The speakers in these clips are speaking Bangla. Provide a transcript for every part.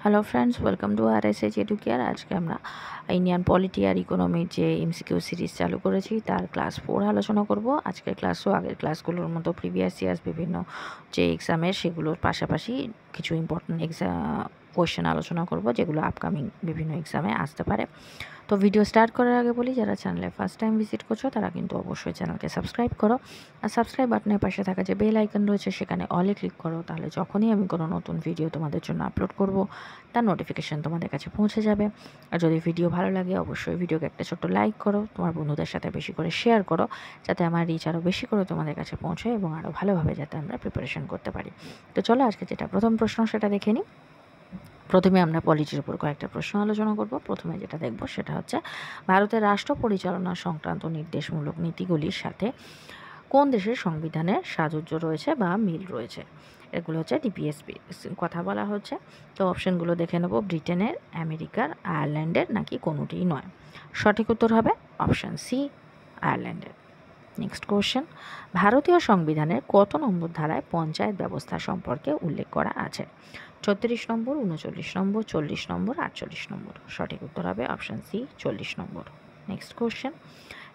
Hello friends, welcome to RSH educare. আজকে আমরা ইন্ডিয়ান পলিটি আর ইকোনমির যে এমসিকিউ সিরিজ চালু করেছি তার ক্লাস 4 আলোচনা করব। আজকের ক্লাসও আগের ক্লাসগুলোর মতো প্রিভিয়াস ইয়ার্স বিভিন্ন যে এক্সামের সেগুলোর পাশাপাশি কিছু ইম্পর্টেন্ট কোয়েশ্চেন আলোচনা করব যেগুলো আপকামিং বিভিন্ন এক্সামে আসতে পারে। তো ভিডিও স্টার্ট করার আগে বলি, যারা চ্যানেলে ফার্স্ট টাইম ভিজিট করছো তারা কিন্তু অবশ্যই চ্যানেলকে সাবস্ক্রাইব করো, আর সাবস্ক্রাইব বাটনের পাশে থাকা যে বেল আইকন রয়েছে সেখানে অলে ক্লিক করো। তাহলে যখনই আমি কোনো নতুন ভিডিও তোমাদের জন্য আপলোড করব তার নোটিফিকেশান তোমাদের কাছে পৌঁছে যাবে। আর যদি ভিডিও ভালো লাগে অবশ্যই ভিডিওকে একটা ছোট্ট লাইক করো, তোমার বন্ধুদের সাথে বেশি করে শেয়ার করো, যাতে আমার রিচ আরও বেশি করে তোমাদের কাছে পৌঁছায় এবং আরও ভালোভাবে যাতে আমরা প্রিপারেশন করতে পারি। তো চলো আজকে যেটা প্রথম প্রশ্ন সেটা দেখে নিই। প্রথমে আমরা পলিটির উপর কয়েকটা প্রশ্ন আলোচনা করব। প্রথমে যেটা দেখব সেটা হচ্ছে ভারতের রাষ্ট্র পরিচালনা সংক্রান্ত নির্দেশমূলক নীতিগুলির সাথে কোন দেশের সংবিধানের সাযুজ্য রয়েছে বা মিল রয়েছে। এগুলো হচ্ছে ডিপিএসপি কথা বলা হচ্ছে। তো অপশানগুলো দেখে নেব, ব্রিটেনের, আমেরিকার, আয়ারল্যান্ডের নাকি কোনোটিই নয়। সঠিক উত্তর হবে অপশান সি, আয়ারল্যান্ডের। নেক্সট কোশ্চেন, ভারতীয় সংবিধানের কত নম্বর ধারায় পঞ্চায়েত ব্যবস্থা সম্পর্কে উল্লেখ করা আছে? 36 নম্বর, 39 নম্বর, 40 নম্বর, 48 নম্বর। সঠিক উত্তর হবে অপশান সি, 40 নম্বর। নেক্সট কোশ্চেন,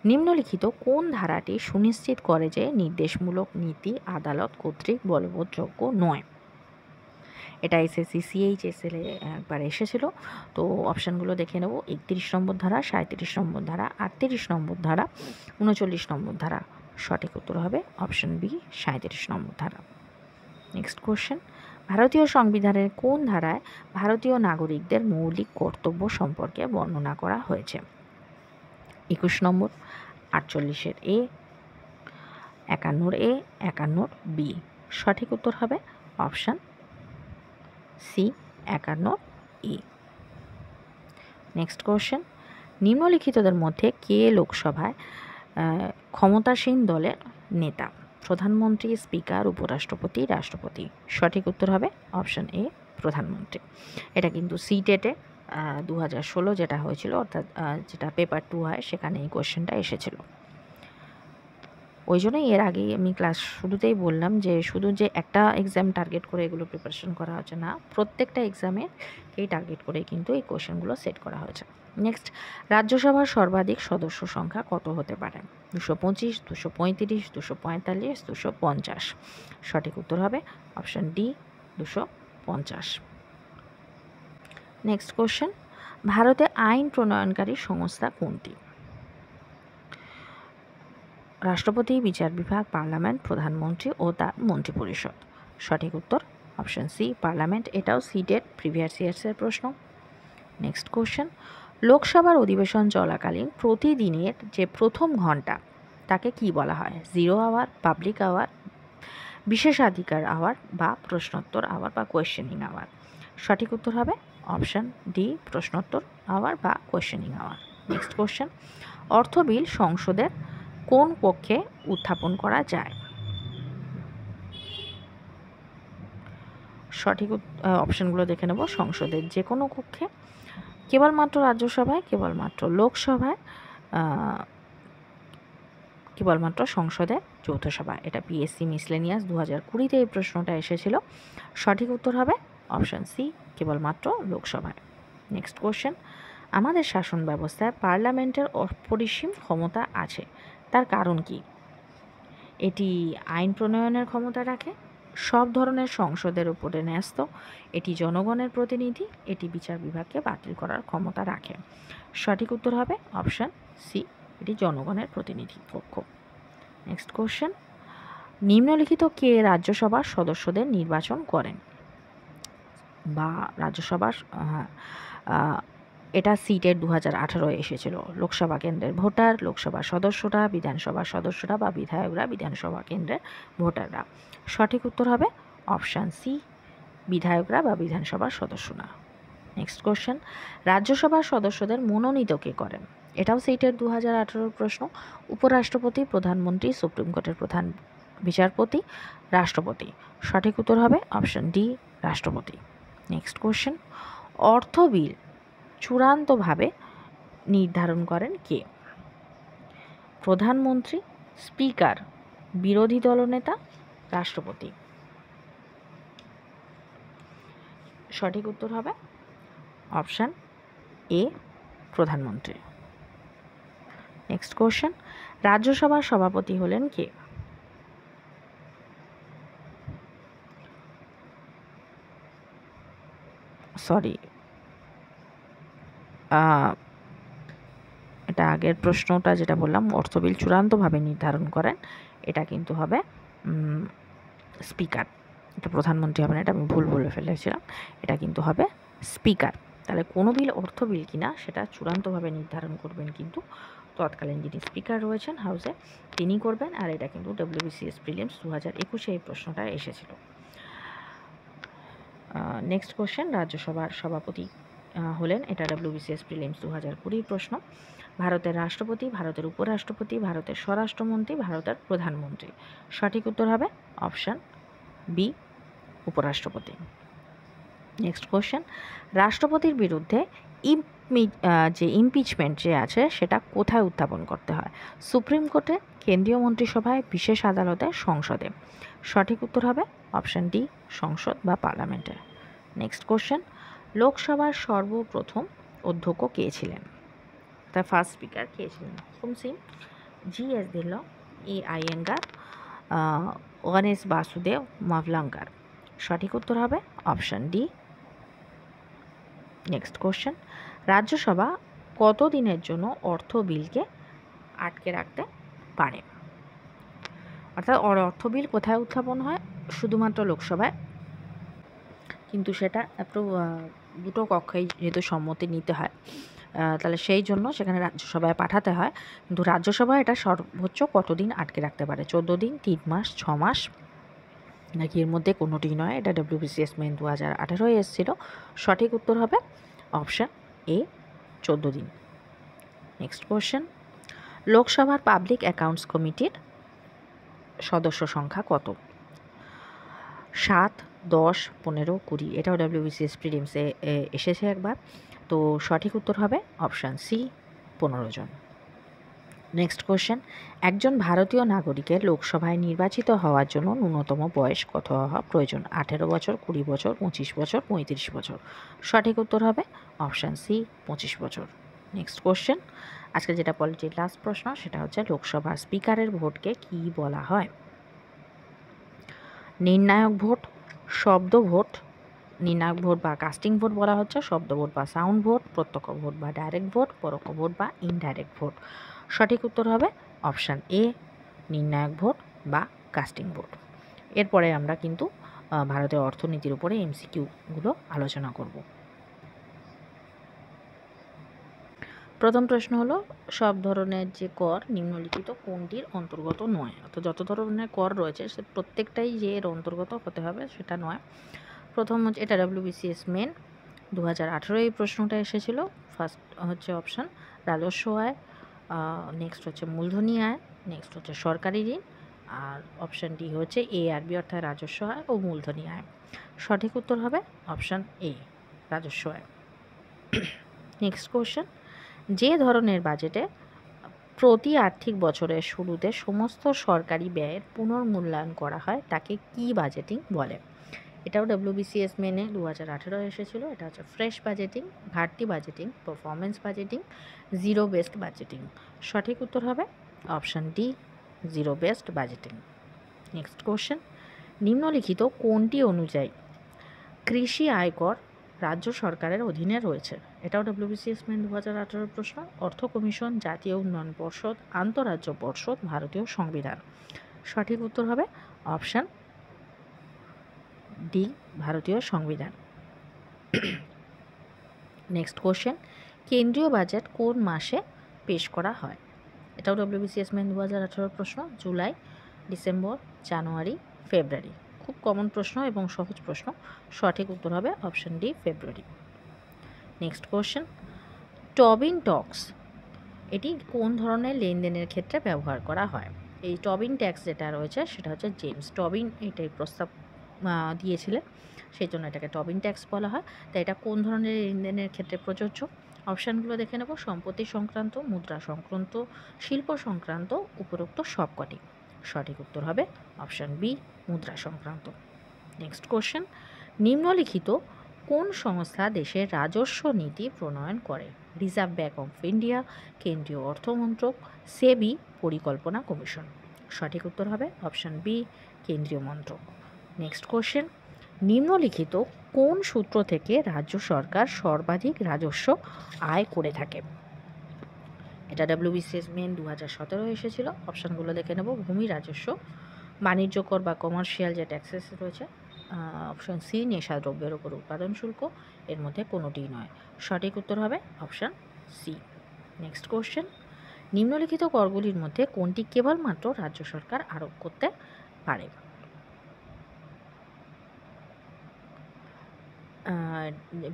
নিম্নলিখিত কোন ধারাটি সুনিশ্চিত করে যে নির্দেশমূলক নীতি আদালত কর্তৃক বলবৎযোগ্য নয়? এটা এসএসসি CHSL একবার এসেছিল। তো অপশানগুলো দেখে নেব, 31 নম্বর ধারা, 37 নম্বর ধারা, 38 নম্বর ধারা, 39 নম্বর ধারা। সঠিক উত্তর হবে অপশান বি, 37 নম্বর ধারা। নেক্সট কোশ্চেন, ভারতীয় সংবিধানের কোন ধারায় ভারতীয় নাগরিকদের মৌলিক কর্তব্য সম্পর্কে বর্ণনা করা হয়েছে? 21 নম্বর, 48-এর এ, 51-এর এ, 51-এর বি। সঠিক উত্তর হবে অপশান সি, 51-এর ই। নেক্সট কোশ্চেন, নিম্নলিখিতদের মধ্যে কে লোকসভায় ক্ষমতাসীন দলের নেতা? প্রধানমন্ত্রী, স্পিকার, উপরাষ্ট্রপতি, রাষ্ট্রপতি। সঠিক উত্তর হবে অপশান এ, প্রধানমন্ত্রী। এটা কিন্তু সিটেটে 2016 যেটা হয়েছিল, অর্থাৎ যেটা পেপার 2 হয় সেখানে এই কোয়েশ্চেনটা এসেছিল। ওই জন্যই এর আগেই আমি ক্লাস শুরুতেই বললাম যে শুধু যে একটা এক্সাম টার্গেট করে এগুলো প্রিপারেশন করা হচ্ছে না, প্রত্যেকটা এক্সামেকেই টার্গেট করে কিন্তু এই কোয়েশ্চেনগুলো সেট করা হয়েছে। নেক্সট, রাজ্যসভার সর্বাধিক সদস্য সংখ্যা কত হতে পারে? 225, 235, 245, 250। সঠিক উত্তর হবে অপশান ডি, 250। নেক্সট কোশ্চেন, ভারতে আইন প্রণয়নকারী সংস্থা কোনটি? রাষ্ট্রপতি, বিচার বিভাগ, পার্লামেন্ট, প্রধানমন্ত্রী ও তার মন্ত্রিপরিষদ। সঠিক উত্তর অপশান সি, পার্লামেন্ট। এটাও সিটের প্রিভিয়াস ইয়ার্সের প্রশ্ন। নেক্সট কোশ্চেন, লোকসভার অধিবেশন চলাকালীন প্রতিদিনের যে প্রথম ঘন্টা তাকে কি বলা হয়? 0 আওয়ার, পাবলিক আওয়ার, বিশেষাধিকার আওয়ার বা প্রশ্নোত্তর আওয়ার বা কোয়েশ্চেনিং আওয়ার। সঠিক উত্তর হবে অপশান ডি, প্রশ্নোত্তর আওয়ার বা কোয়েশ্চেনিং আওয়ার। নেক্সট কোশ্চেন, অর্থ বিল সংসদের কোন কক্ষে উত্থাপন করা যায়? সঠিক অপশানগুলো দেখে নেব, সংসদের যে কোনো কক্ষে, কেবলমাত্র রাজ্যসভায়, কেবলমাত্র লোকসভায়, কেবলমাত্র সংসদের যৌথ সভা। এটা পিএসসি মিসলেনিয়াস 2020-তে এই প্রশ্নটা এসেছিল। সঠিক উত্তর হবে অপশান সি, কেবলমাত্র লোকসভায়। নেক্সট কোশ্চেন, আমাদের শাসন ব্যবস্থায় পার্লামেন্টের অপরিসীম ক্ষমতা আছে, তার কারণ কি? এটি আইন প্রণয়নের ক্ষমতা রাখে, সব ধরনের সংসদের উপরে ন্যস্ত, এটি জনগণের প্রতিনিধি, এটি বিচার বিভাগকে বাতিল করার ক্ষমতা রাখে। সঠিক উত্তর হবে অপশান সি, এটি জনগণের প্রতিনিধি পক্ষ। নেক্সট কোশ্চেন, নিম্নলিখিত কে রাজ্যসভার সদস্যদের নির্বাচন করেন? বা রাজ্যসভার এটা সিটের 2018 এসেছিল। লোকসভা কেন্দ্রের ভোটার, লোকসভা সদস্যরা, বিধানসভা সদস্যরা বা বিধায়করা, বিধানসভা কেন্দ্রের ভোটাররা। সঠিক উত্তর হবে অপশান সি, বিধায়করা বা বিধানসভার সদস্যরা। নেক্সট কোশ্চেন, রাজ্যসভার সদস্যদের মনোনীত কে করেন? এটাও সিটের 2018 প্রশ্ন। উপরাষ্ট্রপতি, প্রধানমন্ত্রী, সুপ্রিম কোর্টের প্রধান বিচারপতি, রাষ্ট্রপতি। সঠিক উত্তর হবে অপশান ডি, রাষ্ট্রপতি। নেক্সট কোশ্চেন, অর্থ বিল চূড়ান্তভাবে নির্ধারণ করেন কে? প্রধানমন্ত্রী, স্পিকার, বিরোধী দলনেতা, রাষ্ট্রপতি। সঠিক উত্তর হবে অপশান এ প্রধানমন্ত্রী। নেক্সট কোশ্চেন, রাজ্যসভার সভাপতি হলেন কে? সরি, এটা আগের প্রশ্নটা যেটা বললাম, অর্থ বিল চূড়ান্তভাবে নির্ধারণ করেন, এটা কিন্তু হবে স্পিকার। এটা প্রধানমন্ত্রী হবে না, এটা আমি ভুল বলে ফেলেছিলাম, এটা কিন্তু হবে স্পিকার। তাহলে কোনো বিল অর্থ বিল কিনা সেটা চূড়ান্তভাবে নির্ধারণ করবেন কিন্তু তৎকালীন যিনি স্পিকার রয়েছেন হাউসে তিনি করবেন। আর এটা কিন্তু WBCS প্রিলিমস 2021 এই প্রশ্নটা এসেছিল। নেক্সট কোশ্চেন, রাজ্যসভার সভাপতি হলেন, এটা WBCS প্রিলিমস 2020 প্রশ্ন। ভারতের রাষ্ট্রপতি, ভারতের উপরাষ্ট্রপতি, ভারতের স্বরাষ্ট্রমন্ত্রী, ভারতের প্রধানমন্ত্রী। সঠিক উত্তর হবে অপশান বি উপরাষ্ট্রপতি। নেক্সট কোশ্চেন, রাষ্ট্রপতির বিরুদ্ধে যে ইমপিচমেন্ট যে আছে সেটা কোথায় উত্থাপন করতে হয়? সুপ্রিম কোর্টে, কেন্দ্রীয় মন্ত্রিসভায়, বিশেষ আদালতে, সংসদে। সঠিক উত্তর হবে অপশান ডি সংসদ বা পার্লামেন্টে। নেক্সট কোশ্চেন, লোকসভার সর্বপ্রথম অধ্যক্ষ কে ছিলেন? তার ফার্স্ট স্পিকার কে ছিলেন? হুকুম সিং, GS ধিল্লো, A আইয়েঙ্গার, গণেশ বাসুদেব মাভলাঙ্কার। সঠিক উত্তর হবে option D. Next question, Rajya Sabha কত দিনের জন্য অর্থ বিলকে আটকে রাখতে পারে? অর্থাৎ অর্থ বিল কোথায় উত্থাপন হয়? শুধুমাত্র লোকসভায়, কিন্তু সেটা দুটো কক্ষেই যেহেতু সম্মতি নিতে হয়, তাহলে সেই জন্য সেখানে রাজ্যসভায় পাঠাতে হয়। কিন্তু রাজ্যসভা এটা সর্বোচ্চ কতদিন আটকে রাখতে পারে? 14 দিন, 3 মাস, 6 মাস, নাকি এর মধ্যে কোনোটি নয়? এটা WBCS মেন 2018 এসেছিল। সঠিক উত্তর হবে অপশান এ 14 দিন। নেক্সট কোশ্চেন, লোকসভার পাবলিক অ্যাকাউন্টস কমিটির সদস্য সংখ্যা কত? 7, 10, 15, 20। এটাও WBCS প্রিলিমসে এসেছে একবার। তো সঠিক উত্তর হবে অপশান সি 15 জন। নেক্সট কোশ্চেন, একজন ভারতীয় নাগরিকের লোকসভায় নির্বাচিত হওয়ার জন্য ন্যূনতম বয়স কত হওয়া প্রয়োজন? 18 বছর, 20 বছর, 25 বছর, 35 বছর। সঠিক উত্তর হবে অপশান সি 25 বছর। নেক্সট কোশ্চেন, আজকে যেটা পলিটির লাস্ট প্রশ্ন সেটা হচ্ছে, লোকসভার স্পিকারের ভোটকে কি বলা হয়? নির্ণায়ক ভোট, শব্দ ভোট, নির্ণায়ক ভোট বা কাস্টিং ভোট বলা হচ্ছে, শব্দ ভোট বা সাউন্ড ভোট, প্রত্যক্ষ ভোট বা ডাইরেক্ট ভোট, পরোক্ষ ভোট বা ইনডাইরেক্ট ভোট। সঠিক উত্তর হবে অপশান এ নির্ণায়ক ভোট বা কাস্টিং ভোট। এরপরে আমরা কিন্তু ভারতের অর্থনীতির উপরে MCQগুলো আলোচনা করব। প্রথম প্রশ্ন হলো, সব ধরনের যে কর নিম্নলিখিত কোনটির অন্তর্গত নয়? অর্থাৎ যত ধরনের কর রয়েছে সে প্রত্যেকটাই যে এর অন্তর্গত হতে হবে সেটা নয়। প্রথম হচ্ছে, এটা WBCS মেন 2018 এই প্রশ্নটা এসেছিল। ফার্স্ট হচ্ছে অপশান রাজস্ব আয়, নেক্সট হচ্ছে মূলধনী আয়, নেক্সট হচ্ছে সরকারি ঋণ, আর অপশান ডি হচ্ছে ARB অর্থাৎ রাজস্ব আয় ও মূলধনী আয়। সঠিক উত্তর হবে অপশান এ রাজস্ব আয়। নেক্সট কোশ্চেন, যে ধরনের বাজেটে প্রতি আর্থিক বছরের শুরুতে সমস্ত সরকারি ব্যয়ের পুনর্মূল্যায়ন করা হয় তাকে কি বাজেটিং বলে? এটাও WBCS মেনে 2018 এসেছিল। এটা হচ্ছে ফ্রেশ বাজেটিং, ঘাটতি budgeting, performance budgeting, zero based budgeting. সঠিক উত্তর হবে option D zero based budgeting. Next question, নিম্নলিখিত কোনটি অনুযায়ী কৃষি আয়কর রাজ্য সরকারের অধীনে রয়েছে? এটাও WBCS মেন 2018 প্রশ্ন। অর্থ কমিশন, জাতীয় উন্নয়ন পর্ষদ, আন্তঃরাজ্য পর্ষদ, ভারতীয় সংবিধান। সঠিক উত্তর হবে অপশান ডি ভারতীয় সংবিধান। নেক্সট কোশ্চেন, কেন্দ্রীয় বাজেট কোন মাসে পেশ করা হয়? এটাও WBCS মেন 2018 প্রশ্ন। জুলাই, ডিসেম্বর, জানুয়ারি, ফেব্রুয়ারি। খুব কমন প্রশ্ন এবং সহজ প্রশ্ন। সঠিক উত্তর হবে অপশান ডি ফেব্রুয়ারি। নেক্সট কোশ্চেন, টবিন ট্যাক্স এটি কোন ধরনের লেনদেনের ক্ষেত্রে ব্যবহার করা হয়? এই টবিন ট্যাক্স যেটা রয়েছে সেটা হচ্ছে জেমস টবিন এটাই প্রস্তাব দিয়েছিলেন, সেই জন্য এটাকে টবিন ট্যাক্স বলা হয়। তাই এটা কোন ধরনের লেনদেনের ক্ষেত্রে প্রযোজ্য? অপশানগুলো দেখে নেব। সম্পত্তি সংক্রান্ত, মুদ্রা সংক্রান্ত, শিল্প সংক্রান্ত, উপরোক্ত সবকটি। সঠিক উত্তর হবে অপশান বি মুদ্রা সংক্রান্ত। নেক্সট কোশ্চেন, নিম্নলিখিত কোন সংস্থা দেশের রাজস্ব নীতি প্রণয়ন করে? রিজার্ভ ব্যাঙ্ক অফ ইন্ডিয়া, কেন্দ্রীয় অর্থমন্ত্রক, সেবি, পরিকল্পনা কমিশন। সঠিক উত্তর হবে অপশন বি, কেন্দ্রীয় মন্ত্রক। নেক্সট কোশ্চেন, নিম্নলিখিত কোন সূত্র থেকে রাজ্য সরকার সর্বাধিক রাজস্ব আয় করে থাকে? এটা WBCS মেন 2017 এসেছিল। অপশানগুলো দেখে নেব। ভূমি রাজস্ব, বাণিজ্য কর বা কমার্শিয়াল যে ট্যাক্সেস রয়েছে, অপশান সি, নেশাদ্রব্যের উপর উৎপাদন শুল্ক, এর মধ্যে কোনোটিই নয়। সঠিক উত্তর হবে অপশান সি। নেক্সট কোশ্চেন, নিম্নলিখিত করগুলির মধ্যে কোনটি কেবলমাত্র রাজ্য সরকার আরোপ করতে পারে?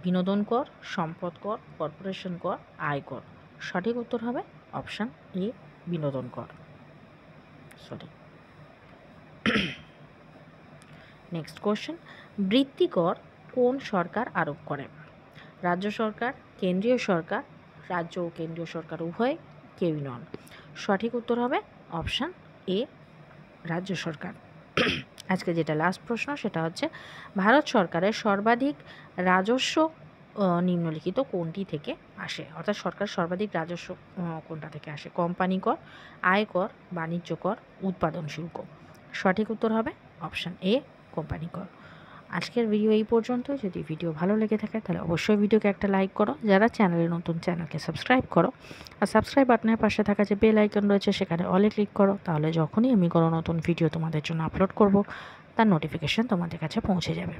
বিনোদন কর, সম্পদ কর, কর্পোরেশন কর, আয়কর। সঠিক উত্তর হবে অপশান এ, বিনোদন কর। সরি। নেক্সট কোশ্চেন, বৃত্তিকর কোন সরকার আরোপ করে? রাজ্য সরকার, কেন্দ্রীয় সরকার, রাজ্য ও কেন্দ্রীয় সরকার উভয়, কেউই নন। সঠিক উত্তর হবে অপশান এ, রাজ্য সরকার। আজকে যেটা লাস্ট প্রশ্ন সেটা হচ্ছে, ভারত সরকারের সর্বাধিক রাজস্ব নিম্নলিখিত কোনটি থেকে আসে? অর্থাৎ সরকার সর্বাধিক রাজস্ব কোনটা থেকে আসে? কোম্পানি কর, আয়কর, বাণিজ্য কর, উৎপাদন শুল্ক। সঠিক উত্তর হবে অপশান এ, কোম্পানি কর। আজকের ভিডিও এই পর্যন্ত। যদি ভিডিও ভালো লেগে থাকে তাহলে অবশ্যই ভিডিওকে একটা লাইক করো, যারা চ্যানেলে নতুন চ্যানেলকে সাবস্ক্রাইব করো, আর সাবস্ক্রাইব বাটনের পাশে থাকা যে বেল আইকন রয়েছে সেখানে অলে ক্লিক করো, তাহলে যখনই আমি কোনো নতুন ভিডিও তোমাদের জন্য আপলোড করব তার নোটিফিকেশান তোমাদের কাছে পৌঁছে যাবে।